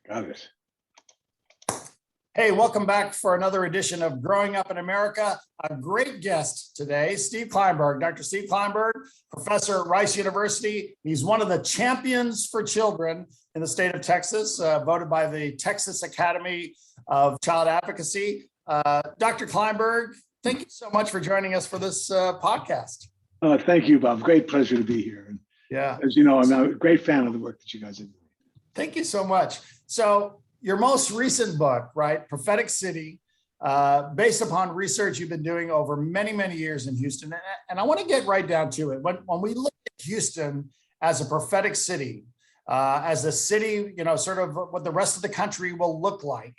Got it. Hey, welcome back for another edition of Growing Up in America. A great guest today, Steve Klineberg. Dr. Steve Klineberg, professor at Rice University. He's one of the champions for children in the state of Texas, voted by the Texas Academy of Child Advocacy. Dr. Klineberg, thank you so much for joining us for this podcast. Thank you, Bob. Great pleasure to be here. And yeah, as you know, I'm a great fan of the work that you guys are doing. Thank you so much. So your most recent book, right, Prophetic City, based upon research you've been doing over many, many years in Houston. And I want to get right down to it. When we look at Houston as a prophetic city, as a city, sort of what the rest of the country will look like,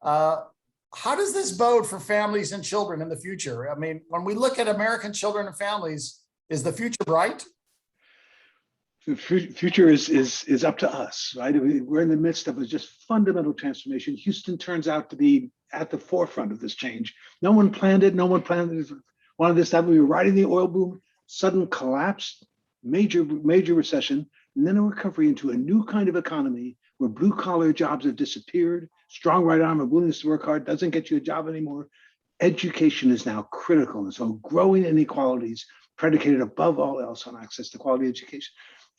how does this bode for families and children in the future? I mean, when we look at American children and families, is the future bright? The future is up to us, right? We're in the midst of a just fundamental transformation. Houston turns out to be at the forefront of this change. No one planned it. No one wanted this to happen. We were riding the oil boom, sudden collapse, major recession, and then a recovery into a new kind of economy where blue collar jobs have disappeared. Strong right arm and willingness to work hard doesn't get you a job anymore. Education is now critical. And so growing inequalities predicated above all else on access to quality education.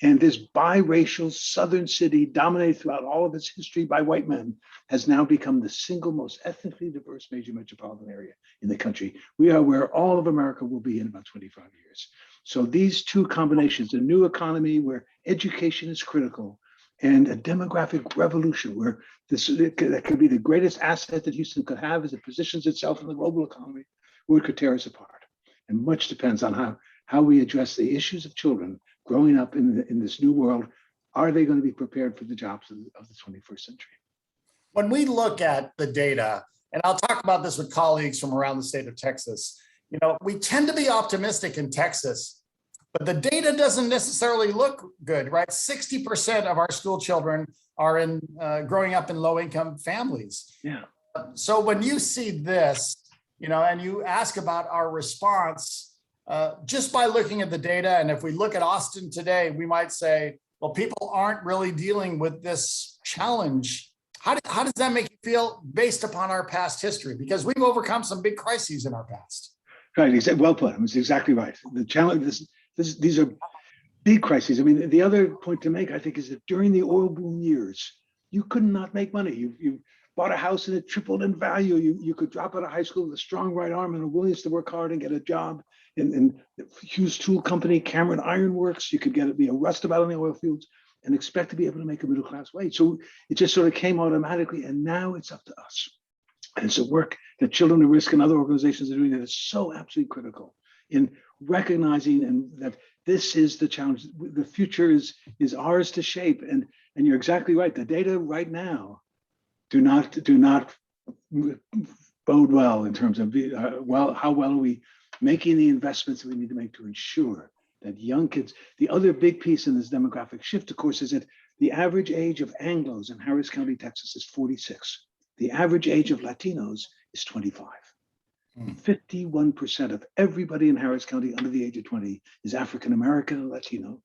And this biracial southern city, dominated throughout all of its history by white men, has now become the single most ethnically diverse major metropolitan area in the country. We are where all of America will be in about 25 years. So these two combinations, a new economy where education is critical, and a demographic revolution where that could be the greatest asset that Houston could have as it positions itself in the global economy, where it could tear us apart. And much depends on how we address the issues of children growing up in this new world. Are they going to be prepared for the jobs of the 21st century? When we look at the data, and I'll talk about this with colleagues from around the state of Texas, we tend to be optimistic in Texas, but the data doesn't necessarily look good, right? 60% of our school children are growing up in low-income families. Yeah. So when you see this, and you ask about our response, just by looking at the data, and if we look at Austin today, we might say, well, people aren't really dealing with this challenge. How does that make you feel based upon our past history? Because we've overcome some big crises in our past. Right, well put. It's exactly right. The challenge, these are big crises. I mean, the other point to make, I think, is that during the oil boom years, you could not make money. You bought a house and it tripled in value. You could drop out of high school with a strong right arm and a willingness to work hard and get a job in Hughes Tool Company, Cameron Iron Works. You could be a rustabout in the oil fields and expect to be able to make a middle class wage. So it just sort of came automatically, and now it's up to us. And it's a work that Children at Risk and other organizations are doing that is so absolutely critical in recognizing and that this is the challenge. The future is ours to shape. And you're exactly right. The data right now do not bode well in terms of how well are we making the investments that we need to make to ensure that young kids. The other big piece in this demographic shift, of course, is that the average age of Anglos in Harris County, Texas, is 46. The average age of Latinos is 25. 51% of everybody in Harris County under the age of 20 is African American and Latino.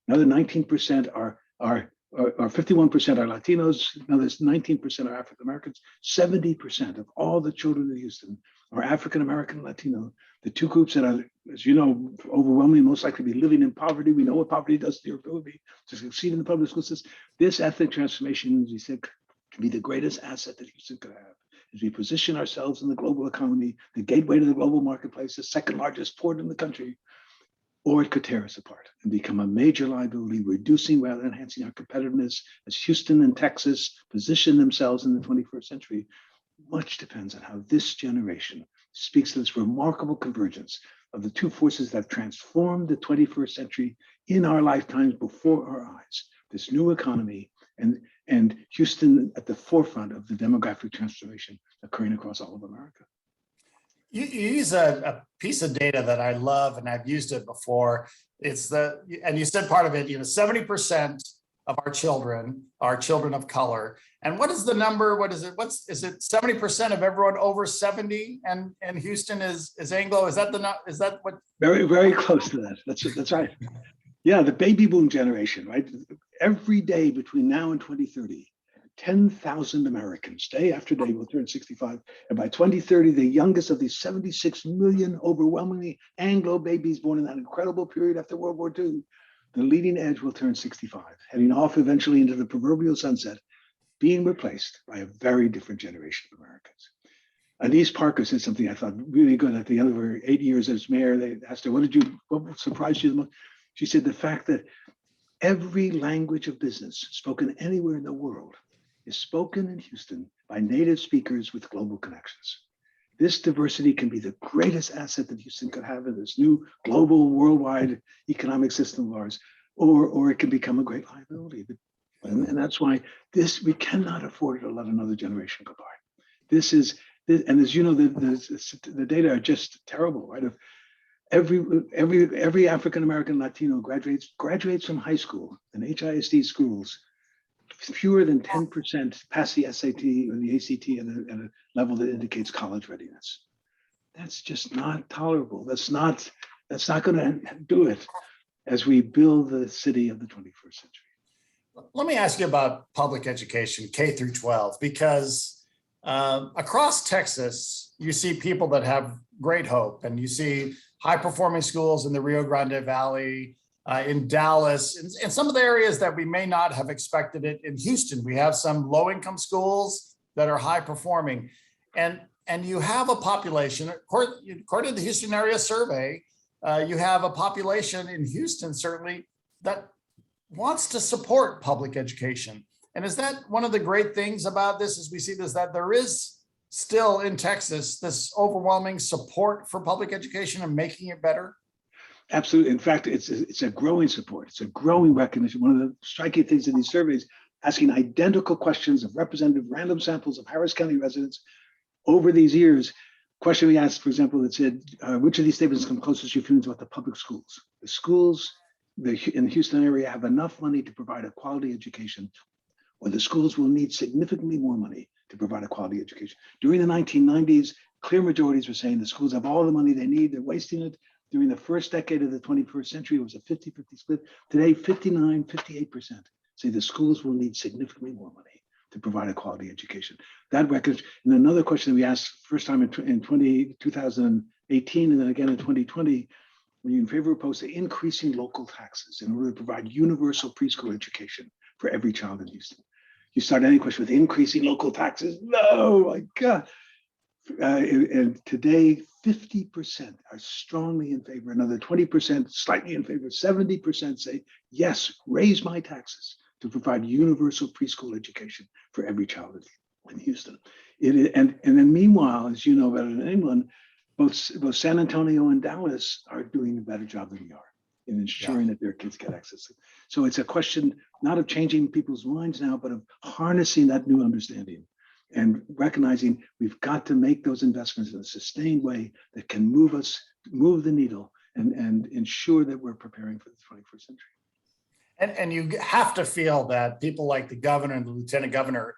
Another 19% are 51% are Latinos. Another 19% are African Americans. 70% of all the children in Houston are African American and Latino. The two groups that are, as you know, overwhelmingly most likely to be living in poverty. We know what poverty does to your ability to succeed in the public school system. This ethnic transformation, as you said, can be the greatest asset that Houston could have as we position ourselves in the global economy, the gateway to the global marketplace, the second largest port in the country, or it could tear us apart and become a major liability, reducing rather than enhancing our competitiveness as Houston and Texas position themselves in the 21st century. Much depends on how this generation speaks to this remarkable convergence of the two forces that have transformed the 21st century in our lifetimes before our eyes, this new economy and Houston at the forefront of the demographic transformation occurring across all of America. You use a piece of data that I love, and I've used it before. And you said part of it, 70% of our children are children of color. And what is the number? What is it? Is it 70% of everyone over 70? And Houston is Anglo? Is that what? Very, very close to that. That's right. Yeah, the baby boom generation, right? Every day between now and 2030, 10,000 Americans, day after day, will turn 65. And by 2030, the youngest of these 76 million overwhelmingly Anglo babies born in that incredible period after World War II, the leading edge will turn 65, heading off eventually into the proverbial sunset, being replaced by a very different generation of Americans. Anise Parker said something I thought really good at the end of her 8 years as mayor. They asked her, what surprised you the most? She said the fact that every language of business spoken anywhere in the world is spoken in Houston by native speakers with global connections. This diversity can be the greatest asset that Houston could have in this new global worldwide economic system of ours, or it can become a great liability. And that's why we cannot afford to let another generation go by. And as you know, the data are just terrible, right? If every African American Latino graduates from high school and HISD schools, fewer than 10% pass the SAT or the ACT at a level that indicates college readiness. That's just not tolerable. That's not going to do it as we build the city of the 21st century. Let me ask you about public education, K through 12, because across Texas, you see people that have great hope, and you see high-performing schools in the Rio Grande Valley, in Dallas, in some of the areas that we may not have expected it. In Houston, we have some low-income schools that are high-performing, and you have a population, according to the Houston area survey, you have a population in Houston certainly that wants to support public education. And is that one of the great things about this, as we see this, that there is still in Texas this overwhelming support for public education and making it better? Absolutely. In fact, it's a growing support. It's a growing recognition. One of the striking things in these surveys, asking identical questions of representative random samples of Harris County residents over these years. Question we asked, for example, that said, which of these statements come closest to your feelings about the public schools? The schools in the Houston area have enough money to provide a quality education, or the schools will need significantly more money to provide a quality education. During the 1990s, clear majorities were saying the schools have all the money they need, they're wasting it. During the first decade of the 21st century, it was a 50-50 split. Today, 58% say the schools will need significantly more money to provide a quality education. That record, and another question we asked first time in 2018, and then again in 2020, were you in favor of opposed to increasing local taxes in order to provide universal preschool education for every child in Houston? You start any question with increasing local taxes? No, my God. And today, 50% are strongly in favor. Another 20% slightly in favor. 70% say, yes, raise my taxes to provide universal preschool education for every child in Houston. And then meanwhile, as you know better than anyone, both San Antonio and Dallas are doing a better job than we are in ensuring that their kids get access. So it's a question not of changing people's minds now, but of harnessing that new understanding and recognizing we've got to make those investments in a sustained way that can move the needle and ensure that we're preparing for the 21st century. And you have to feel that people like the governor and the lieutenant governor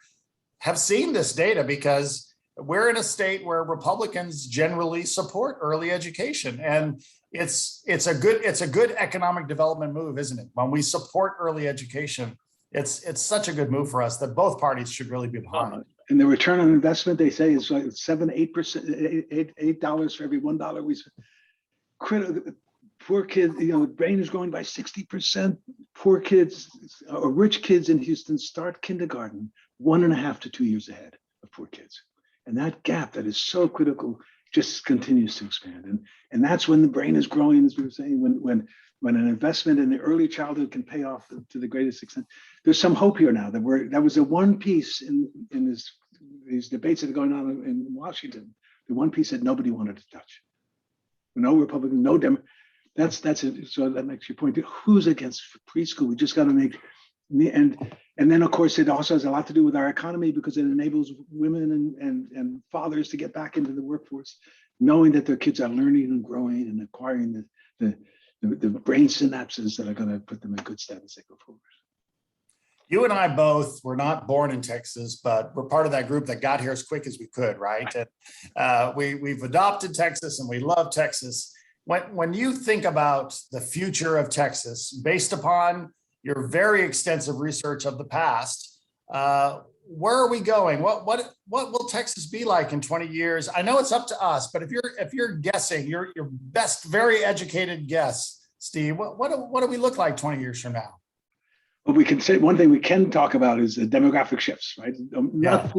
have seen this data, because we're in a state where Republicans generally support early education, and it's a good economic development move, isn't it? When we support early education, it's such a good move for us that both parties should really be behind. And the return on investment, they say, is like $8 for every $1 we spend. Poor kids, the brain is growing by 60%. Poor kids or rich kids in Houston start kindergarten 1.5 to 2 years ahead of poor kids. And that gap that is so critical just continues to expand. And that's when the brain is growing, as we were saying, when an investment in the early childhood can pay off to the greatest extent. There's some hope here now that was the one piece in these debates that are going on in Washington, the one piece that nobody wanted to touch. No Republicans, no Democrats. That's it. So that makes your point. Who's against preschool? We just got to make, and then of course it also has a lot to do with our economy, because it enables women and fathers to get back into the workforce, knowing that their kids are learning and growing and acquiring the brain synapses that are going to put them in good stead as they go forward. You and I both were not born in Texas, but we're part of that group that got here as quick as we could, right? And we've adopted Texas and we love Texas. When you think about the future of Texas, based upon your very extensive research of the past, where are we going? What will Texas be like in 20 years? I know it's up to us, but if you're guessing, your best, very educated guess, Steve, what do we look like 20 years from now? Well, we can say one thing we can talk about is the demographic shifts, right? Yeah.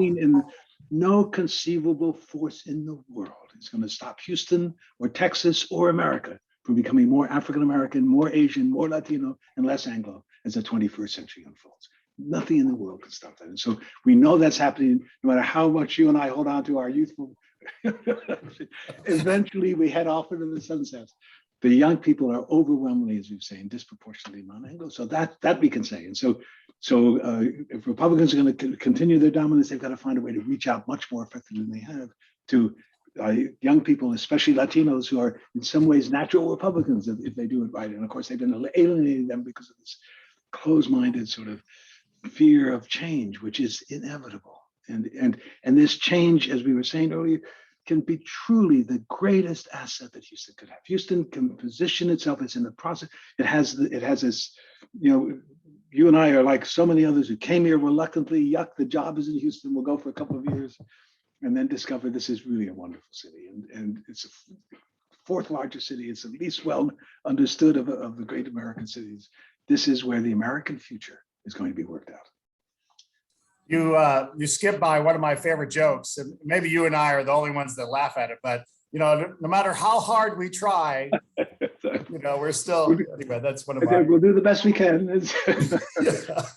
No conceivable force in the world is going to stop Houston or Texas or America from becoming more African American, more Asian, more Latino, and less Anglo as the 21st century unfolds. Nothing in the world can stop that. And so we know that's happening no matter how much you and I hold on to our youthful. Eventually, we head off into the sunset. The young people are overwhelmingly, as we've saying, disproportionately non-Anglo. So that we can say. And so if Republicans are going to continue their dominance, they've got to find a way to reach out much more effectively than they have to young people, especially Latinos, who are in some ways natural Republicans if they do it right. And of course, they've been alienating them because of this closed-minded sort of fear of change, which is inevitable. And this change, as we were saying earlier, can be truly the greatest asset that Houston could have. Houston can position itself as in the process. It has this, you and I are like so many others who came here reluctantly. Yuck, the job is in Houston. We'll go for a couple of years, and then discover this is really a wonderful city. And it's the fourth largest city. It's the least well understood of the great American cities. This is where the American future is going to be worked out. You skip by one of my favorite jokes, and maybe you and I are the only ones that laugh at it, but no matter how hard we try, we're still, anyway, that's one of my. We'll do the best we can. Yeah.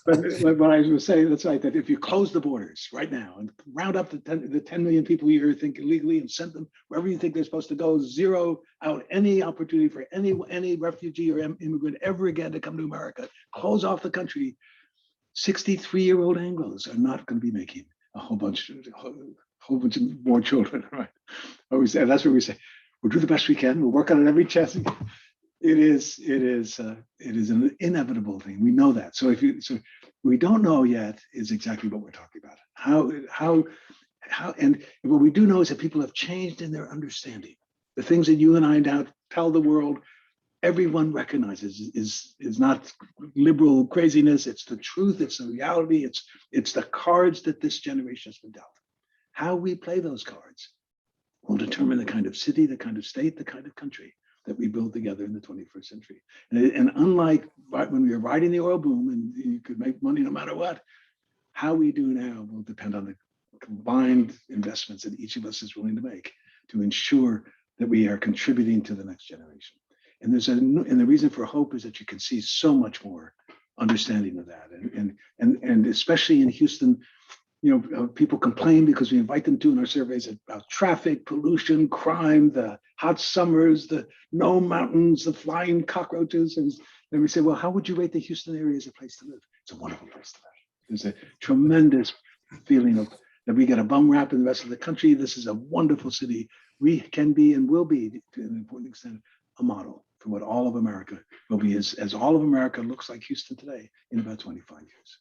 But what I was saying, that's right, that if you close the borders right now and round up the 10 million people you think illegally and send them wherever you think they're supposed to go, zero out any opportunity for any refugee or immigrant ever again to come to America, close off the country, 63-year-old Anglos are not going to be making a whole bunch of more children, right? That's what we say. We'll do the best we can. We'll work on it every chance. It is an inevitable thing. We know that. So we don't know yet is exactly what we're talking about. How and what we do know is that people have changed in their understanding. The things that you and I now tell the world, everyone recognizes is not liberal craziness. It's the truth. It's the reality. It's the cards that this generation has been dealt. How we play those cards will determine the kind of city, the kind of state, the kind of country that we build together in the 21st century. And unlike when we were riding the oil boom and you could make money no matter what, how we do now will depend on the combined investments that each of us is willing to make to ensure that we are contributing to the next generation. And the reason for hope is that you can see so much more understanding of that. And especially in Houston, people complain because we invite them to in our surveys about traffic, pollution, crime, the hot summers, the no mountains, the flying cockroaches. And then we say, well, how would you rate the Houston area as a place to live? It's a wonderful place to live. There's a tremendous feeling of that we get a bum rap in the rest of the country. This is a wonderful city. We can be and will be, to an important extent, a model for what all of America will be as all of America looks like Houston today in about 25 years.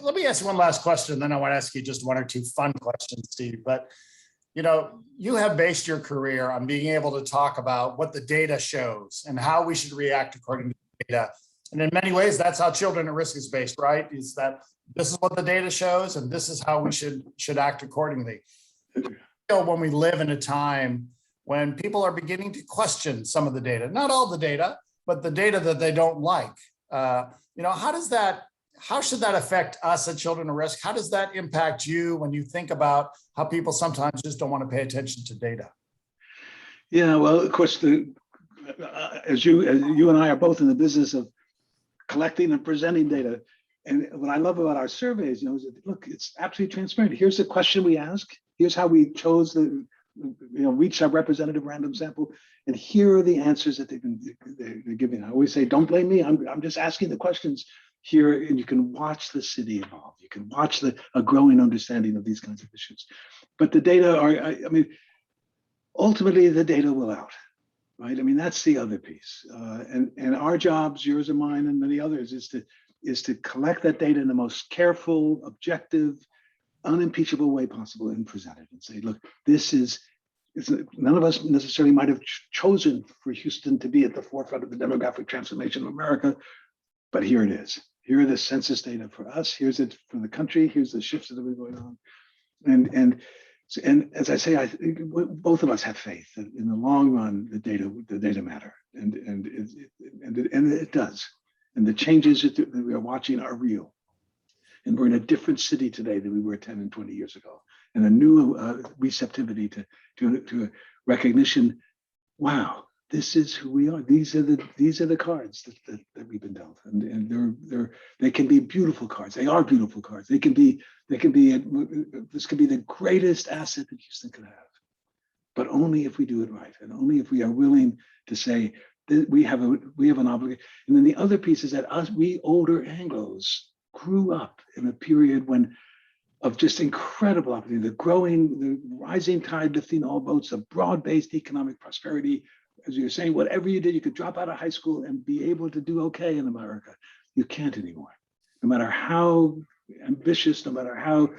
Let me ask you one last question, then I want to ask you just one or two fun questions, Steve. But you have based your career on being able to talk about what the data shows and how we should react according to the data. And in many ways, that's how Children at Risk is based, right? Is that this is what the data shows, and this is how we should act accordingly. When we live in a time when people are beginning to question some of the data, not all the data, but the data that they don't like, how should that affect us at Children at Risk? How does that impact you when you think about how people sometimes just don't want to pay attention to data? Yeah, well, of course, as you and I are both in the business of collecting and presenting data. And what I love about our surveys, is that, look, it's absolutely transparent. Here's the question we ask. Here's how we chose reached our representative random sample. And here are the answers that they're giving. I always say, don't blame me. I'm just asking the questions here, and you can watch the city evolve. You can watch a growing understanding of these kinds of issues. But the data ultimately the data will out, right? I mean, that's the other piece. And our jobs, yours and mine and many others, is to collect that data in the most careful, objective, unimpeachable way possible and present it and say, look, none of us necessarily might have chosen for Houston to be at the forefront of the demographic transformation of America, but here it is. Here are the census data for us. Here's it for the country. Here's the shifts that have been going on. And as I say, I think both of us have faith that in the long run, the data matter, and it does. And the changes that we are watching are real. And we're in a different city today than we were 10 and 20 years ago, and a new receptivity to recognition. Wow, this is who we are. These are the cards that we've been dealt, and they can be beautiful cards. They are beautiful cards. This could be the greatest asset that Houston could have, but only if we do it right, and only if we are willing to say that we have an obligation. And then the other piece is that we older Anglos grew up in a period of just incredible opportunity, the rising tide lifting all boats, a broad-based economic prosperity. As you're saying, whatever you did, you could drop out of high school and be able to do okay in America. You can't anymore. No matter how ambitious, no matter how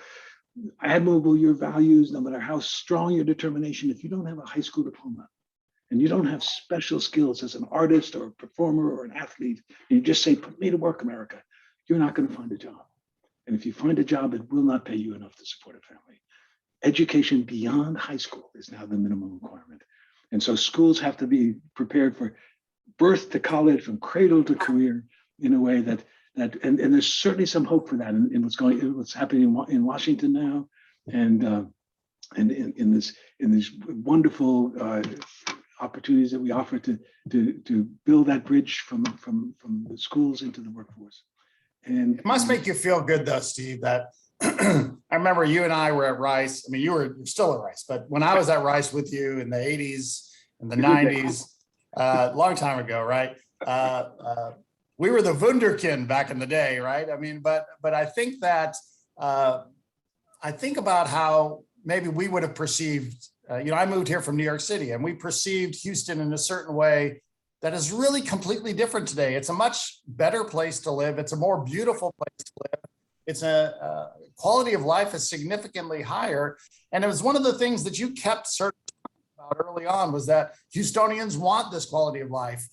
admirable your values, no matter how strong your determination, if you don't have a high school diploma and you don't have special skills as an artist or a performer or an athlete, and you just say, put me to work, America, you're not going to find a job. And if you find a job, it will not pay you enough to support a family. Education beyond high school is now the minimum requirement. And so schools have to be prepared for birth to college, from cradle to career, in a way that there's certainly some hope for that in what's happening in Washington now, and in these wonderful opportunities that we offer to build that bridge from the schools into the workforce. And it must make you feel good, though, Steve, that I remember you and I were at Rice. I mean, you're still at Rice, but when I was at Rice with you in the 80s and the 90s, long time ago, right? We were the Wunderkind back in the day, right? I mean, but I think that I think about how maybe we would have perceived, I moved here from New York City, and we perceived Houston in a certain way that is really completely different today. It's a much better place to live. It's a more beautiful place to live. It's a quality of life is significantly higher. And it was one of the things that you kept certain about early on, was that Houstonians want this quality of life.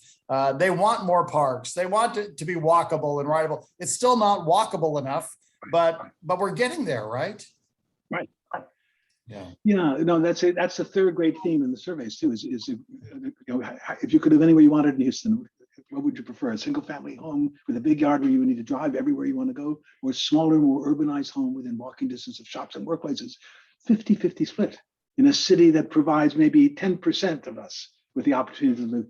They want more parks. They want it to be walkable and rideable. It's still not walkable enough, but we're getting there, right? Right. Yeah. No, that's it. That's the third great theme in the surveys too. Is if you could live anywhere you wanted in Houston, what would you prefer? A single family home with a big yard where you would need to drive everywhere you want to go, or a smaller, more urbanized home within walking distance of shops and workplaces? 50-50 split in a city that provides maybe 10% of us with the opportunity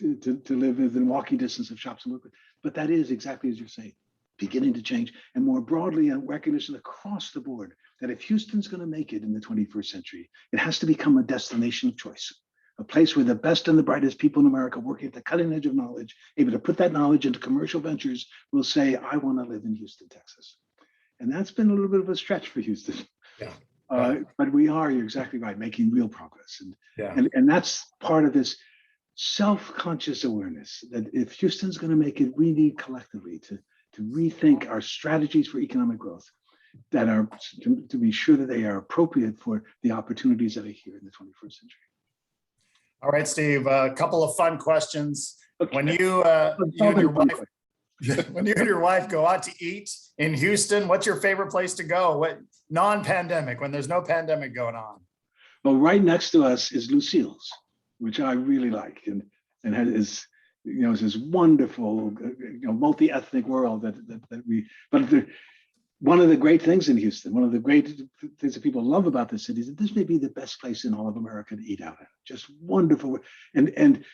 to live within walking distance of shops and workplaces. But that is exactly as you're saying, beginning to change, and more broadly, a recognition across the board that if Houston's going to make it in the 21st century, it has to become a destination of choice, a place where the best and the brightest people in America working at the cutting edge of knowledge, able to put that knowledge into commercial ventures, will say, I want to live in Houston, Texas. And that's been a little bit of a stretch for Houston. Yeah. But you're exactly right, making real progress. And that's part of this self-conscious awareness that if Houston's going to make it, we need collectively to rethink our strategies for economic growth that are to be sure that they are appropriate for the opportunities that are here in the 21st century. All right, Steve, a couple of fun questions. Okay. When you and your wife go out to eat in Houston, what's your favorite place to go? What non-pandemic, when there's no pandemic going on? Well, right next to us is Lucille's, which I really like, and is it's this wonderful multi-ethnic world one of the great things in Houston, one of the great things that people love about this city is that this may be the best place in all of America to eat out at. Just wonderful. And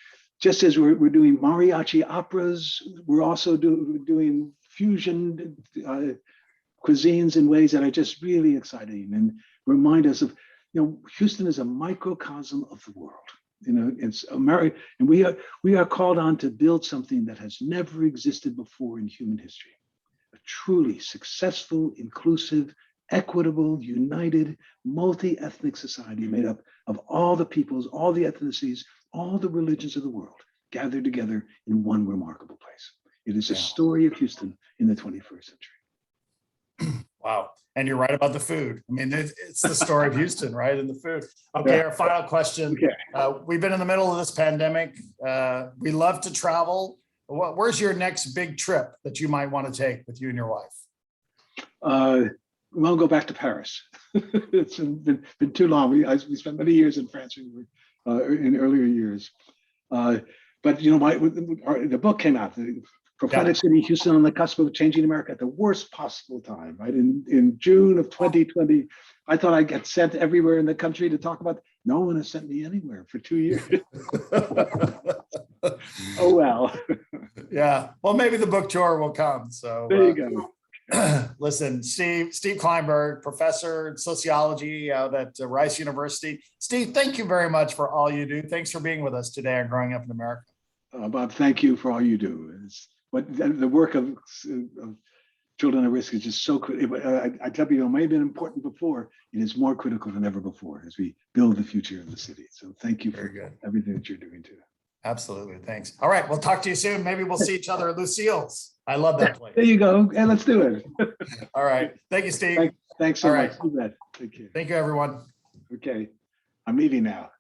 just as we're doing mariachi operas, we're also doing fusion cuisines in ways that are just really exciting and remind us of, Houston is a microcosm of the world. It's America, and we are called on to build something that has never existed before in human history. A truly successful, inclusive, equitable, united, multi-ethnic society made up of all the peoples, all the ethnicities, all the religions of the world gathered together in one remarkable place. It is a story of Houston in the 21st century. Wow. And you're right about the food. I mean, it's the story of Houston, right? And the food. Okay, our final question. Okay. We've been in the middle of this pandemic. We love to travel. Where's your next big trip that you might want to take with you and your wife? We'll go back to Paris. It's been too long. We spent many years in France in earlier years. But you know, the book came out, the Prophetic City, Houston on the Cusp of Changing America, at the worst possible time, right? In June of 2020, I thought I'd get sent everywhere in the country to talk about. No one has sent me anywhere for 2 years. Oh well. Yeah. Well, maybe the book tour will come. So there you go. Listen, Steve Klineberg, professor in sociology out at Rice University. Steve, thank you very much for all you do. Thanks for being with us today on Growing Up in America. Bob, thank you for all you do. The work of children at risk is just so critical. I tell you, it may have been important before. It is more critical than ever before as we build the future of the city. So thank you for everything that you're doing too. Absolutely. Thanks. All right. We'll talk to you soon. Maybe we'll see each other at Lucille's. I love that place. There you go. And let's do it. All right. Thank you, Steve. Thanks so much. Take care. Thank you, everyone. Okay. I'm leaving now.